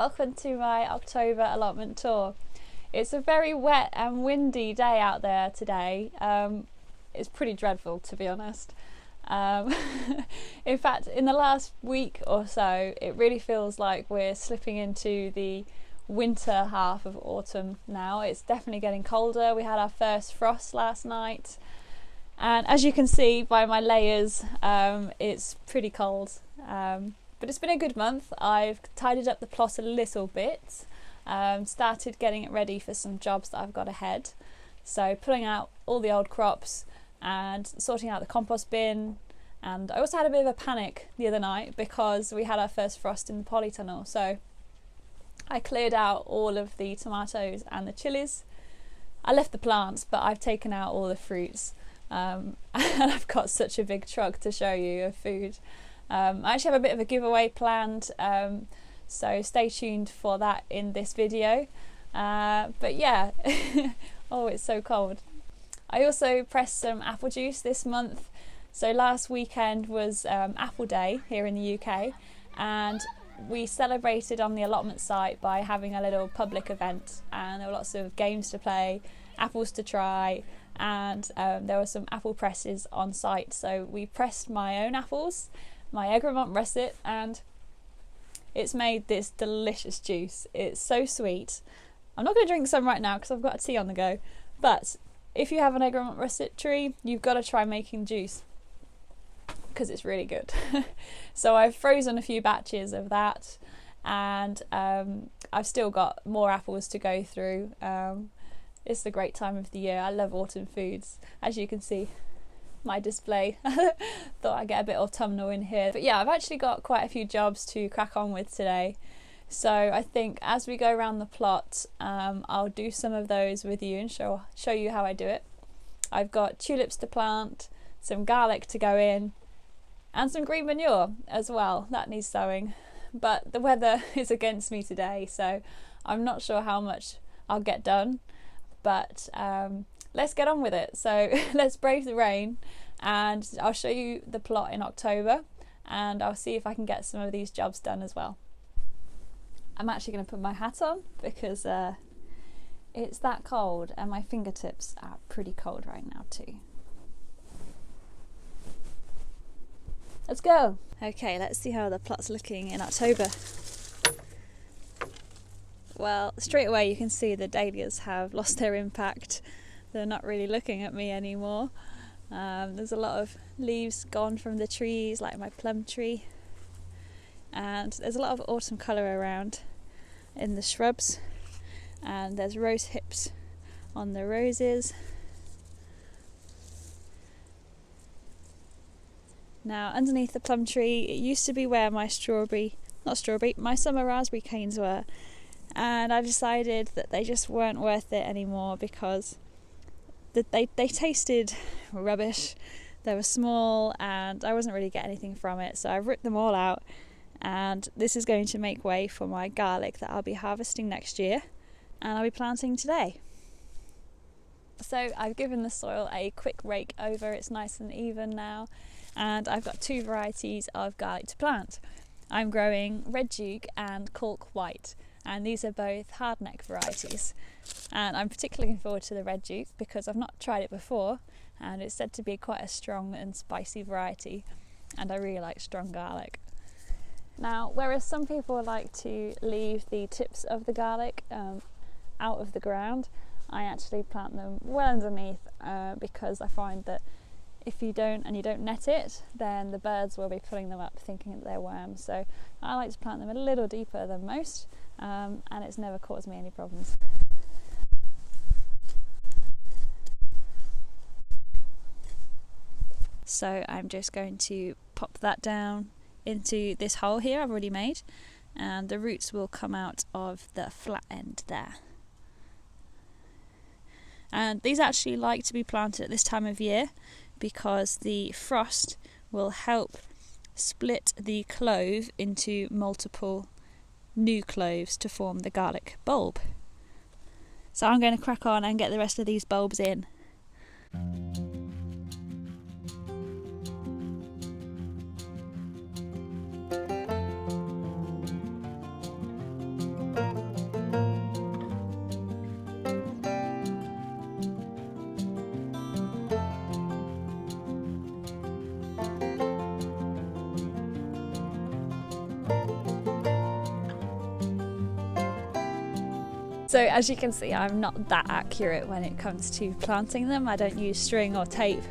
welcome to my October allotment tour. It's a very wet and windy day out there today. It's pretty dreadful, to be honest. In fact, in the last week or so, it really feels like we're slipping into the winter half of autumn now. It's definitely getting colder. We had our first frost last night, and as you can see by my layers, it's pretty cold. But it's been a good month. I've tidied up the plot a little bit, started getting it ready for some jobs that I've got ahead. So pulling out all the old crops and sorting out the compost bin. And I also had a bit of a panic the other night because we had our first frost in the polytunnel. So I cleared out all of the tomatoes and the chilies. I left the plants, but I've taken out all the fruits. And I've got such a big truck to show you of food. I actually have a bit of a giveaway planned, so stay tuned for that in this video. But yeah, oh, it's so cold. I also pressed some apple juice this month. So last weekend was Apple Day here in the UK, and we celebrated on the allotment site by having a little public event, and there were lots of games to play, apples to try, and there were some apple presses on site. So we pressed my own apples, my Egremont russet, and it's made this delicious juice. It's so sweet. I'm not going to drink some right now because I've got a tea on the go, but if you have an Egremont russet tree, you've got to try making juice because it's really good. So I've frozen a few batches of that, and I've still got more apples to go through. It's the great time of the year. I love autumn foods, as you can see. My display. Thought I'd get a bit autumnal in here. But yeah, I've actually got quite a few jobs to crack on with today. So I think as we go around the plot, I'll do some of those with you and show you how I do it. I've got tulips to plant, some garlic to go in, and some green manure as well. That needs sowing. But the weather is against me today, so I'm not sure how much I'll get done. But let's get on with it. So let's brave the rain, and I'll show you the plot in October, and I'll see if I can get some of these jobs done as well. I'm actually going to put my hat on because it's that cold, and my fingertips are pretty cold right now too. Let's go. Okay, let's see how the plot's looking in October. Well, straight away you can see the dahlias have lost their impact. They're not really looking at me anymore. There's a lot of leaves gone from the trees, like my plum tree. And there's a lot of autumn colour around in the shrubs. And there's rose hips on the roses. Now, underneath the plum tree, it used to be where my my summer raspberry canes were. And I decided that they just weren't worth it anymore because they tasted rubbish. They were small and I wasn't really getting anything from it, so I ripped them all out, and this is going to make way for my garlic that I'll be harvesting next year and I'll be planting today. So I've given the soil a quick rake over. It's nice and even now, and I've got two varieties of garlic to plant. I'm growing Red Duke and Cork White, and these are both hardneck varieties, and I'm particularly looking forward to the Red Duke because I've not tried it before, and it's said to be quite a strong and spicy variety, and I really like strong garlic. Now, whereas some people like to leave the tips of the garlic out of the ground, I actually plant them well underneath because I find that if you don't net it, then the birds will be pulling them up thinking that they're worms. So I like to plant them a little deeper than most, and it's never caused me any problems. So I'm just going to pop that down into this hole here I've already made, and the roots will come out of the flat end there. And these actually like to be planted at this time of year because the frost will help split the clove into multiple new cloves to form the garlic bulb. So I'm going to crack on and get the rest of these bulbs in. So as you can see, I'm not that accurate when it comes to planting them. I don't use string or tape,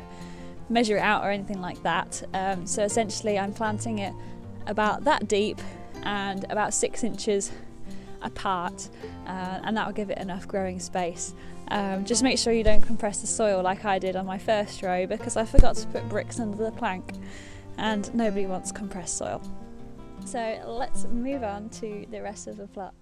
measure it out or anything like that. So essentially I'm planting it about that deep and about 6 inches apart, and that will give it enough growing space. Just make sure you don't compress the soil like I did on my first row, because I forgot to put bricks under the plank and nobody wants compressed soil. So let's move on to the rest of the plot.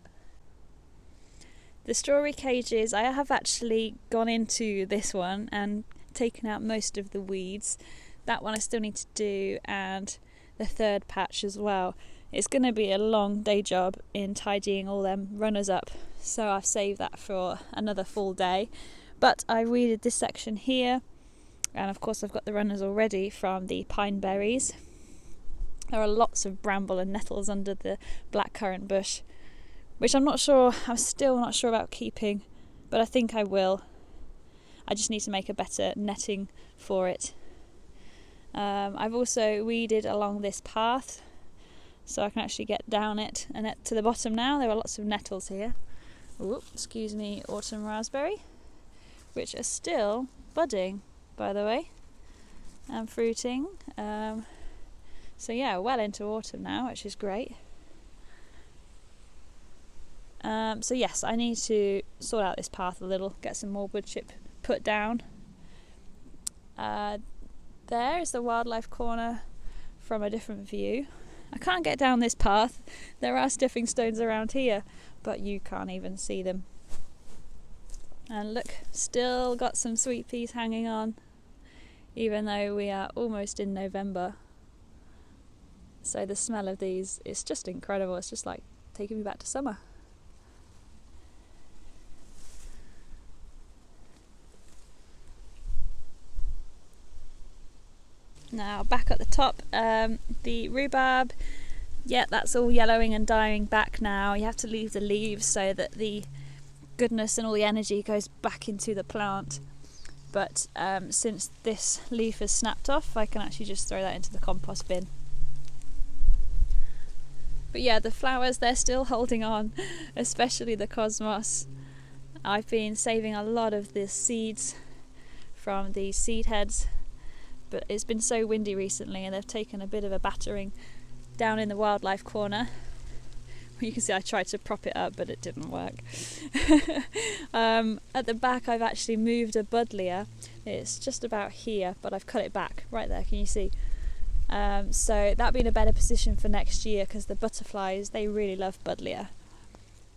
The strawberry cages, I have actually gone into this one and taken out most of the weeds. That one I still need to do, and the third patch as well. It's going to be a long day job in tidying all them runners up, so I've saved that for another full day. But I weeded this section here, and of course I've got the runners already from the pine berries. There are lots of bramble and nettles under the blackcurrant bush, which I'm still not sure about keeping, but I think I will. I just need to make a better netting for it. I've also weeded along this path, so I can actually get down it and to the bottom now. There are lots of nettles here. Ooh, excuse me, autumn raspberry, which are still budding, by the way, and fruiting. So yeah, well into autumn now, which is great. So yes, I need to sort out this path a little, get some more wood chip put down. There is the wildlife corner from a different view. I can't get down this path. There are stepping stones around here, but you can't even see them. And look, still got some sweet peas hanging on, even though we are almost in November. So the smell of these is just incredible. It's just like taking me back to summer. Now back at the top, the rhubarb, yeah, that's all yellowing and dying back now. You have to leave the leaves so that the goodness and all the energy goes back into the plant. But since this leaf has snapped off, I can actually just throw that into the compost bin. But yeah, the flowers, they're still holding on, especially the cosmos. I've been saving a lot of the seeds from the seed heads, but it's been so windy recently and they've taken a bit of a battering down in the wildlife corner. You can see I tried to prop it up, but it didn't work. At the back I've actually moved a buddleia. It's just about here, but I've cut it back right there, can you see? So that'll be in a better position for next year, because the butterflies, they really love buddleia.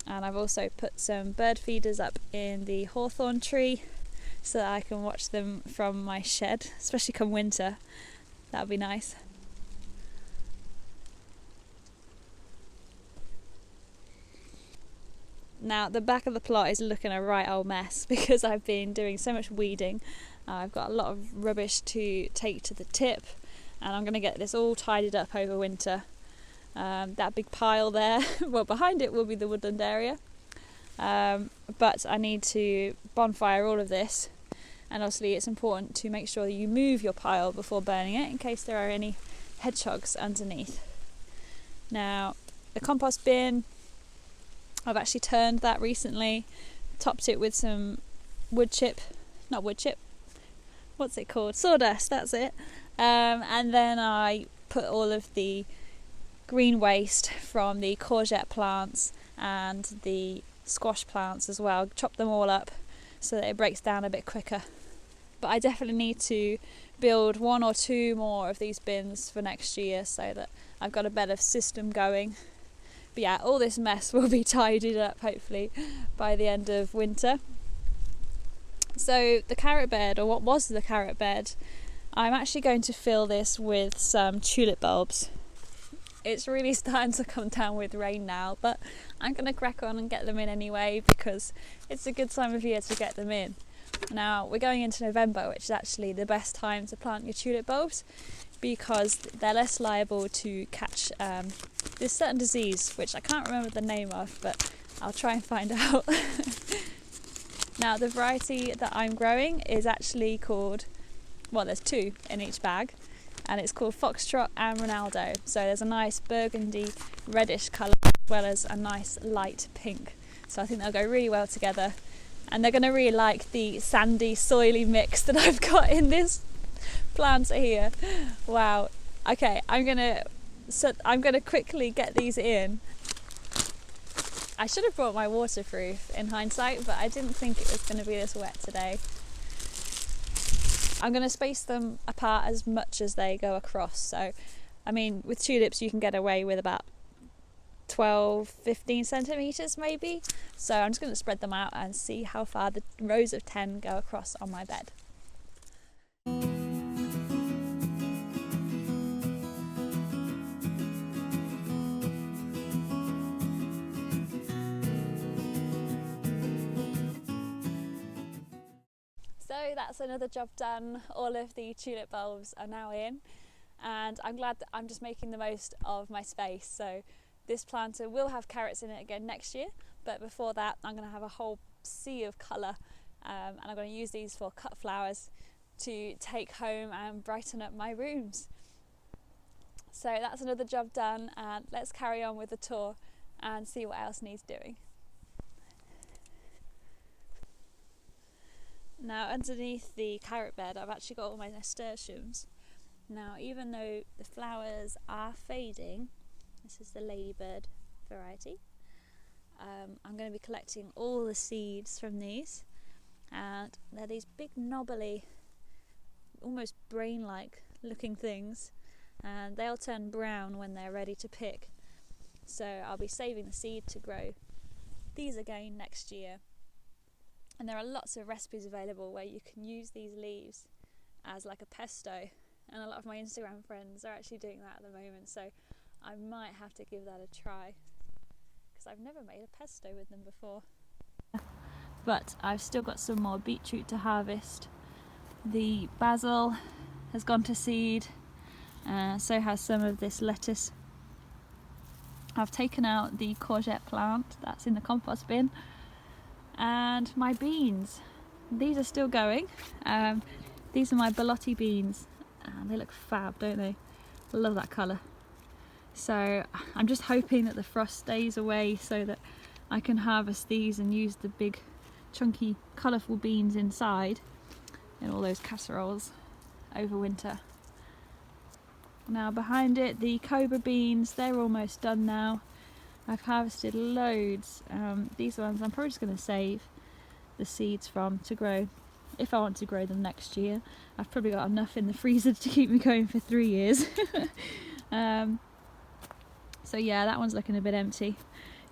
And I've also put some bird feeders up in the hawthorn tree so that I can watch them from my shed, especially come winter. That'll be nice. Now the back of the plot is looking a right old mess because I've been doing so much weeding. I've got a lot of rubbish to take to the tip, and I'm going to get this all tidied up over winter. That big pile there, well, behind it will be the woodland area, but I need to bonfire all of this, and obviously it's important to make sure that you move your pile before burning it in case there are any hedgehogs underneath. Now the compost bin, I've actually turned that recently, topped it with some what's it called? Sawdust, that's it. And then I put all of the green waste from the courgette plants and the squash plants as well, chop them all up so that it breaks down a bit quicker. But I definitely need to build 1 or 2 more of these bins for next year so that I've got a better system going. But yeah, all this mess will be tidied up hopefully by the end of winter. So the carrot bed, or what was the carrot bed, I'm actually going to fill this with some tulip bulbs. It's really starting to come down with rain now, but I'm going to crack on and get them in anyway because it's a good time of year to get them in. Now we're going into November, which is actually the best time to plant your tulip bulbs because they're less liable to catch this certain disease, which I can't remember the name of, but I'll try and find out. Now the variety that I'm growing is actually called, well, there's 2 in each bag, and it's called Foxtrot and Ronaldo. So there's a nice burgundy reddish colour as well as a nice light pink. So I think they'll go really well together, and they're going to really like the sandy, soily mix that I've got in this planter here. Wow. Okay, I'm gonna quickly get these in. I should have brought my waterproof in hindsight, but I didn't think it was going to be this wet today. I'm going to space them apart as much as they go across. So, I mean, with tulips you can get away with about 12-15 centimetres maybe. So I'm just going to spread them out and see how far the rows of 10 go across on my bed. So that's another job done. All of the tulip bulbs are now in, and I'm glad that I'm just making the most of my space. So this planter will have carrots in it again next year, but before that I'm going to have a whole sea of colour, and I'm going to use these for cut flowers to take home and brighten up my rooms. So that's another job done, and let's carry on with the tour and see what else needs doing. Now underneath the carrot bed I've actually got all my nasturtiums. Now even though the flowers are fading, this is the ladybird variety, I'm going to be collecting all the seeds from these, and they're these big knobbly, almost brain-like looking things, and they'll turn brown when they're ready to pick. So I'll be saving the seed to grow these again next year. And there are lots of recipes available where you can use these leaves as like a pesto, and a lot of my Instagram friends are actually doing that at the moment, so I might have to give that a try because I've never made a pesto with them before. But I've still got some more beetroot to harvest. The basil has gone to seed, so has some of this lettuce. I've taken out the courgette plant that's in the compost bin. And my beans, these are still going. These are my Belotti beans, and they look fab, don't they? I love that colour. So I'm just hoping that the frost stays away so that I can harvest these and use the big chunky colourful beans inside in all those casseroles over winter. Now behind it, the cobra beans, they're almost done now. I've harvested loads. These ones I'm probably just going to save the seeds from to grow if I want to grow them next year. I've probably got enough in the freezer to keep me going for 3 years. So yeah, that one's looking a bit empty.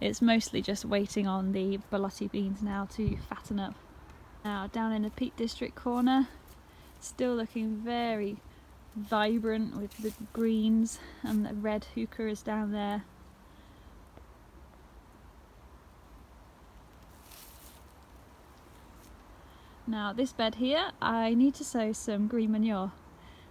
It's mostly just waiting on the Belotti beans now to fatten up. Now down in the Peak District corner, still looking very vibrant with the greens, and the red heuchera is down there. Now this bed here, I need to sow some green manure,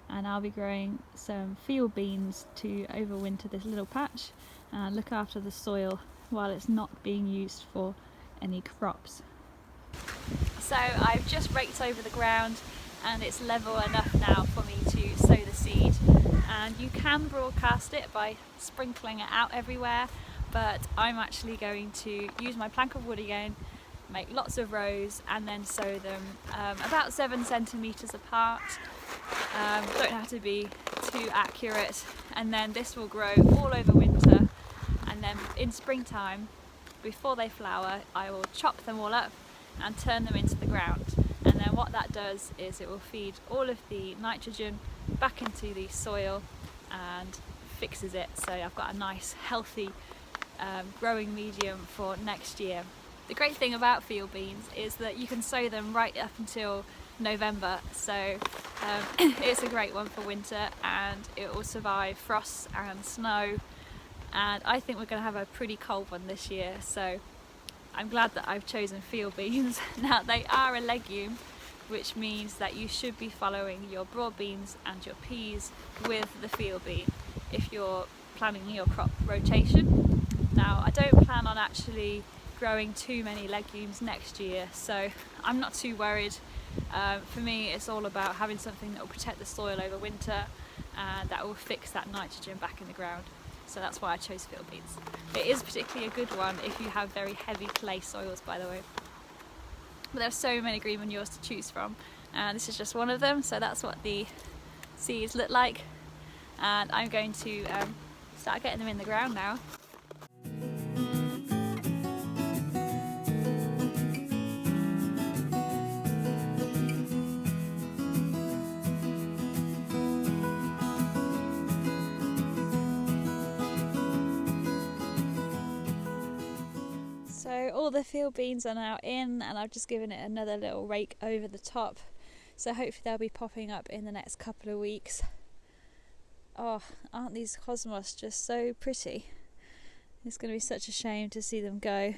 and I'll be growing some field beans to overwinter this little patch and look after the soil while it's not being used for any crops. So I've just raked over the ground and it's level enough now for me to sow the seed, and you can broadcast it by sprinkling it out everywhere, but I'm actually going to use my plank of wood again, make lots of rows and then sow them about 7 centimetres apart. Don't have to be too accurate, and then this will grow all over winter, and then in springtime before they flower I will chop them all up and turn them into the ground, and then what that does is it will feed all of the nitrogen back into the soil and fixes it, so I've got a nice healthy growing medium for next year. The great thing about field beans is that you can sow them right up until November, so it's a great one for winter, and it will survive frost and snow, and I think we're going to have a pretty cold one this year, so I'm glad that I've chosen field beans. Now they are a legume, which means that you should be following your broad beans and your peas with the field bean if you're planning your crop rotation. Now I don't plan on actually growing too many legumes next year, so I'm not too worried. For me it's all about having something that will protect the soil over winter and that will fix that nitrogen back in the ground. so that's why I chose field beans. It is particularly a good one if you have very heavy clay soils, by the way. But there are so many green manures to choose from, and this is just one of them. So that's what the seeds look like, and I'm going to start getting them in the ground now. So all the field beans are now in, and I've just given it another little rake over the top, so hopefully they'll be popping up in the next couple of weeks. Oh, aren't these cosmos just so pretty? It's going to be such a shame to see them go.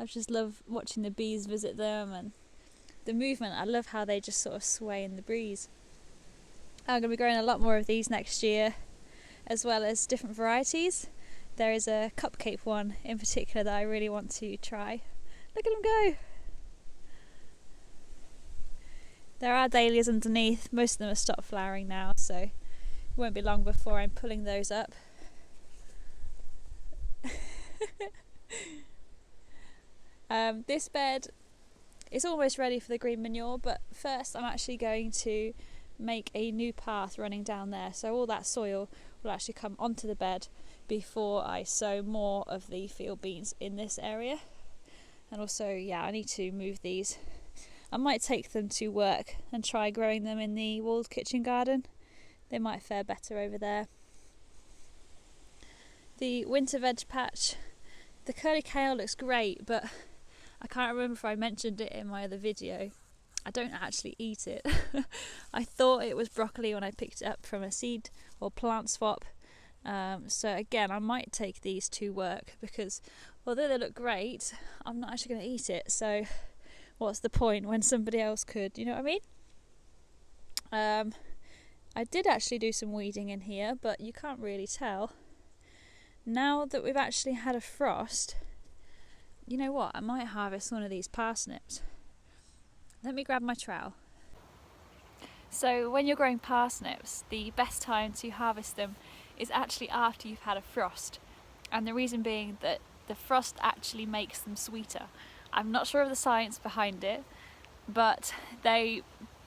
I just love watching the bees visit them, and the movement. I love how they just sort of sway in the breeze. I'm going to be growing a lot more of these next year, as well as different varieties. There is a cupcake one in particular that I really want to try. Look at them go! There are dahlias underneath. Most of them have stopped flowering now, so it won't be long before I'm pulling those up. This bed is almost ready for the green manure, but first I'm actually going to make a new path running down there, so all that soil will actually come onto the bed before I sow more of the field beans in this area. And also, yeah, I need to move these. I might take them to work and try growing them in the walled kitchen garden. They might fare better over there. The winter veg patch, the curly kale looks great, but I can't remember if I mentioned it in my other video. I don't actually eat it. I thought it was broccoli when I picked it up from a seed or plant swap. So again, I might take these to work, because although they look great, I'm not actually going to eat it. So what's the point when somebody else could? You know what I mean? I did actually do some weeding in here, but you can't really tell. Now that we've actually had a frost, you know what? I might harvest one of these parsnips. Let me grab my trowel. So when you're growing parsnips, the best time to harvest them is actually after you've had a frost, and the reason being that the frost actually makes them sweeter. I'm not sure of the science behind it, but they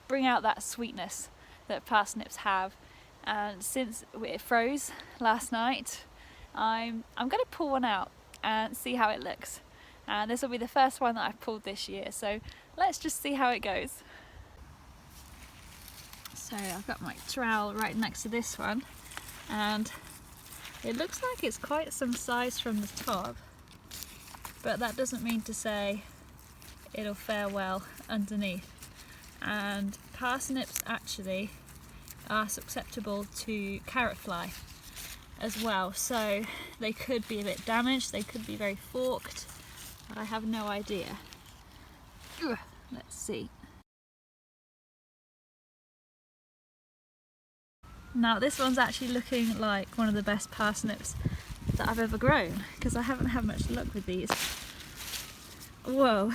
bring out that sweetness that parsnips have, and since it froze last night, I'm going to pull one out and see how it looks, and this will be the first one that I've pulled this year, so let's just see how it goes. So I've got my trowel right next to this one, and it looks like it's quite some size from the top, but that doesn't mean to say it'll fare well underneath. And parsnips actually are susceptible to carrot fly as well, so they could be a bit damaged, they could be very forked, but I have no idea. Let's see. Now this one's actually looking like one of the best parsnips that I've ever grown, because I haven't had much luck with these. Whoa,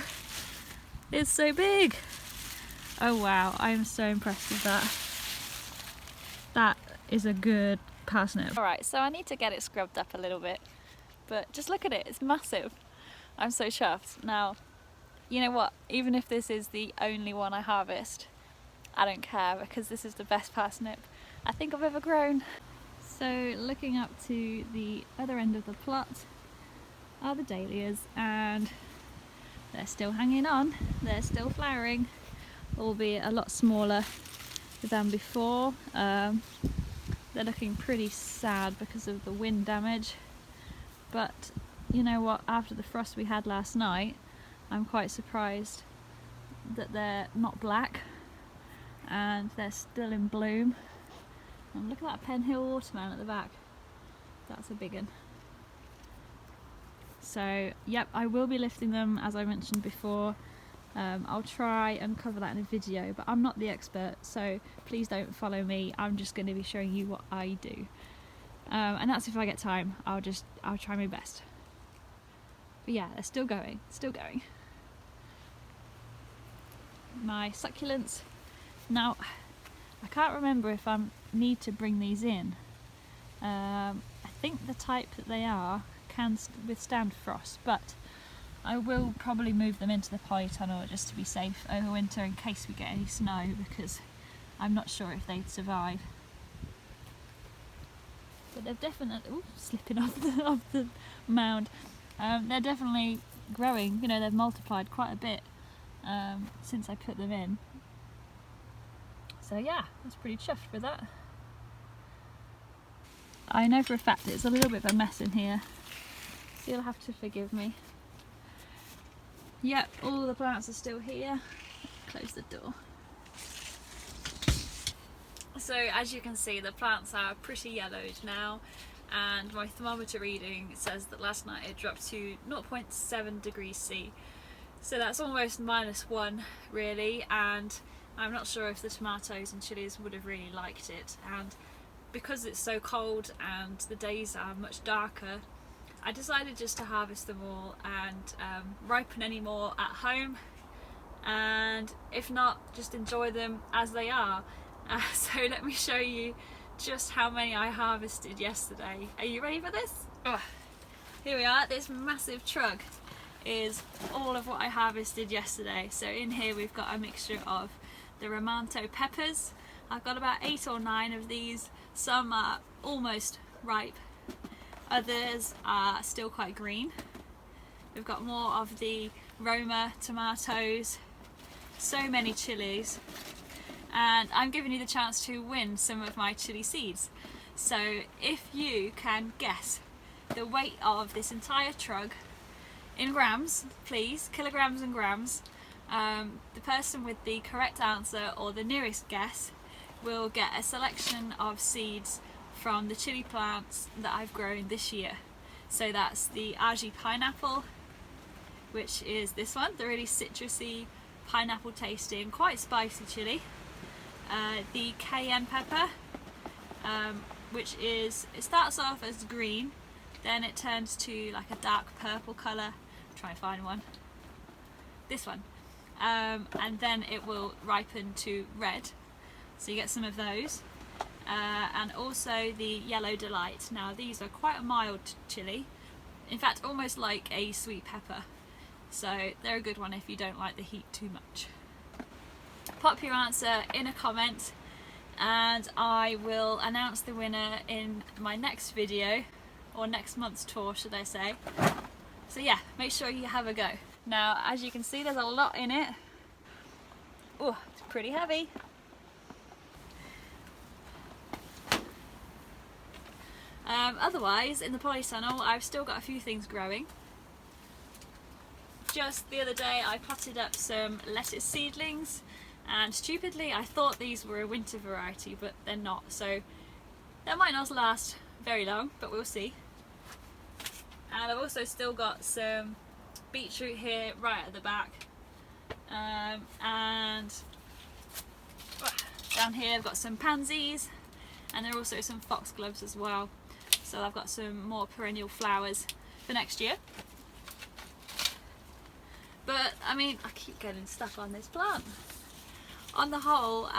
it's so big! Oh wow, I am so impressed with that. That is a good parsnip. Alright, so I need to get it scrubbed up a little bit, but just look at it, it's massive. I'm so chuffed. Now, you know what, even if this is the only one I harvest, I don't care, because this is the best parsnip I think I've ever grown. So looking up to the other end of the plot are the dahlias, and they're still hanging on, they're still flowering, albeit a lot smaller than before. They're looking pretty sad because of the wind damage, but you know what, after the frost we had last night, I'm quite surprised that they're not black and they're still in bloom. And look at that Pen Hill watermelon at the back. That's a big one. So, yep, I will be lifting them as I mentioned before. I'll try and cover that in a video, but I'm not the expert, so please don't follow me. I'm just going to be showing you what I do. And that's if I get time. I'll try my best. But yeah, they're still going, still going. My succulents. Now, I can't remember if I need to bring these in. think the type that they are can withstand frost, but I will probably move them into the polytunnel just to be safe over winter in case we get any snow, because I'm not sure if they'd survive. But they're definitely slipping off the mound. They're definitely growing. You know, they've multiplied quite a bit since I put them in. So yeah, I was pretty chuffed with that. I know for a fact it's a little bit of a mess in here, so you'll have to forgive me. Yep, all the plants are still here. Close the door. So as you can see, the plants are pretty yellowed now, and my thermometer reading says that last night it dropped to 0.7 degrees C. So that's almost -1 really, and I'm not sure if the tomatoes and chilies would have really liked it. And because it's so cold and the days are much darker, I decided just to harvest them all and ripen any more at home, and if not, just enjoy them as they are. So let me show you just how many I harvested yesterday. Are you ready for this? Oh, here we are. This massive truck is all of what I harvested yesterday. So in here we've got a mixture of the Romanto peppers. I've got about 8 or 9 of these. Some are almost ripe, others are still quite green. We've got more of the Roma tomatoes, so many chilies, and I'm giving you the chance to win some of my chili seeds. So if you can guess the weight of this entire truck in grams, please, kilograms and grams, the person with the correct answer or the nearest guess will get a selection of seeds from the chili plants that I've grown this year. So that's the Aji pineapple, which is this one, the really citrusy, pineapple tasting, quite spicy chili. The cayenne pepper, which is, it starts off as green, then it turns to like a dark purple colour. Try and find one. This one. And then it will ripen to red. So you get some of those. And also the Yellow Delight. Now these are quite a mild chili, in fact almost like a sweet pepper, so they're a good one if you don't like the heat too much. Pop your answer in a comment and I will announce the winner in my next video, or next month's tour should I say. So yeah, make sure you have a go. Now as you can see, there's a lot in it. Oh, it's pretty heavy. Otherwise, in the polytunnel, I've still got a few things growing. Just the other day I potted up some lettuce seedlings, and stupidly I thought these were a winter variety, but they're not, so that might not last very long, but we'll see. And I've also still got some beetroot here right at the back, and down here I've got some pansies, and there are also some foxgloves as well. So I've got some more perennial flowers for next year. But I mean, I keep getting stuck on this plant. On the whole,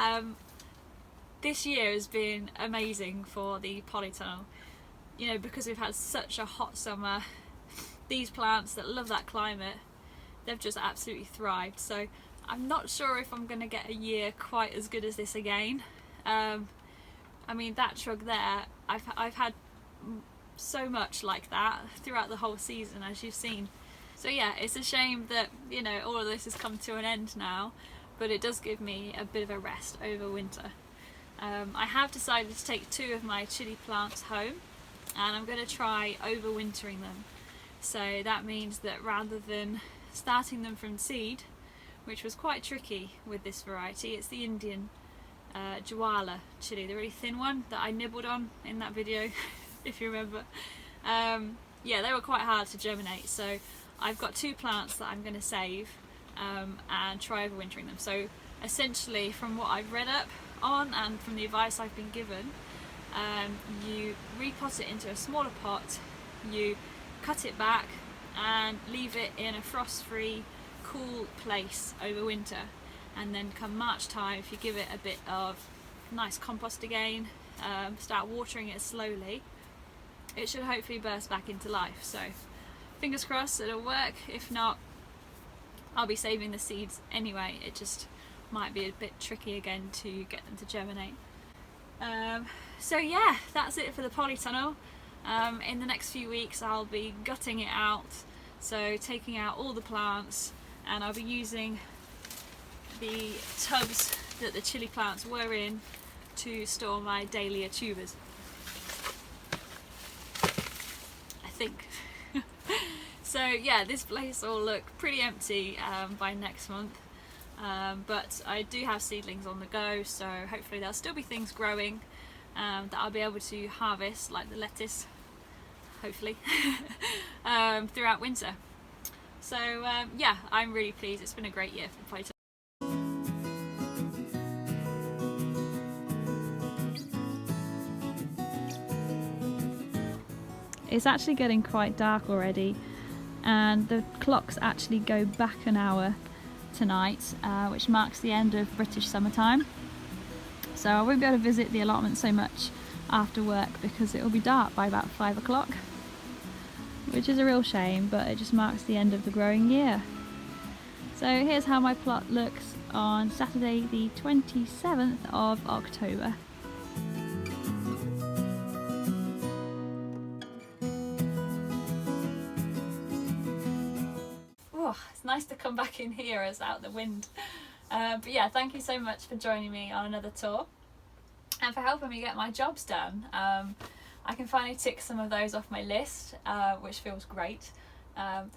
this year has been amazing for the polytunnel. You know, because we've had such a hot summer, these plants that love that climate, they've just absolutely thrived. So I'm not sure if I'm going to get a year quite as good as this again. I mean, that truck there, I've had so much like that throughout the whole season, as you've seen. So yeah, it's a shame that, you know, all of this has come to an end now, but it does give me a bit of a rest over winter. I have decided to take 2 of my chili plants home, and I'm going to try overwintering them. So that means that rather than starting them from seed, which was quite tricky with this variety, it's the Indian Jawala chili, the really thin one that I nibbled on in that video, if you remember. Yeah, they were quite hard to germinate, so I've got 2 plants that I'm going to save and try overwintering them. So essentially, from what I've read up on and from the advice I've been given, you repot it into a smaller pot, you cut it back and leave it in a frost-free, cool place over winter, and then come March time, if you give it a bit of nice compost again, start watering it slowly, it should hopefully burst back into life. So fingers crossed it'll work. If not, I'll be saving the seeds anyway. It just might be a bit tricky again to get them to germinate. So yeah, that's it for the polytunnel. In the next few weeks I'll be gutting it out, so taking out all the plants, and I'll be using the tubs that the chili plants were in to store my Dahlia tubers, I think. So yeah, this place will look pretty empty by next month, but I do have seedlings on the go, so hopefully there'll still be things growing that I'll be able to harvest, like the lettuce, hopefully, throughout winter. So yeah, I'm really pleased. It's been a great year for the polytunnel. It's actually getting quite dark already, and the clocks actually go back an hour tonight, which marks the end of British summertime. So I won't be able to visit the allotment so much after work because it will be dark by about 5 o'clock, which is a real shame, but it just marks the end of the growing year. So here's how my plot looks on Saturday the 27th of October. Oh, it's nice to come back in here as out the wind. But yeah, thank you so much for joining me on another tour and for helping me get my jobs done. I can finally tick some of those off my list, which feels great.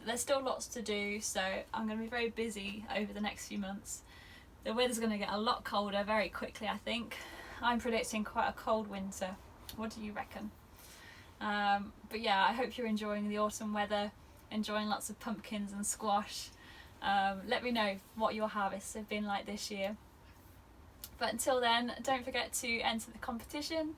There's still lots to do, so I'm going to be very busy over the next few months. The weather's going to get a lot colder very quickly, I think. I'm predicting quite a cold winter. What do you reckon? But yeah, I hope you're enjoying the autumn weather, enjoying lots of pumpkins and squash. Let me know what your harvests have been like this year. But until then, don't forget to enter the competition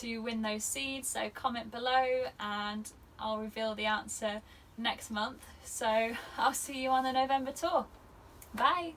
to win those seeds, so comment below and I'll reveal the answer next month. So I'll see you on the November tour. Bye!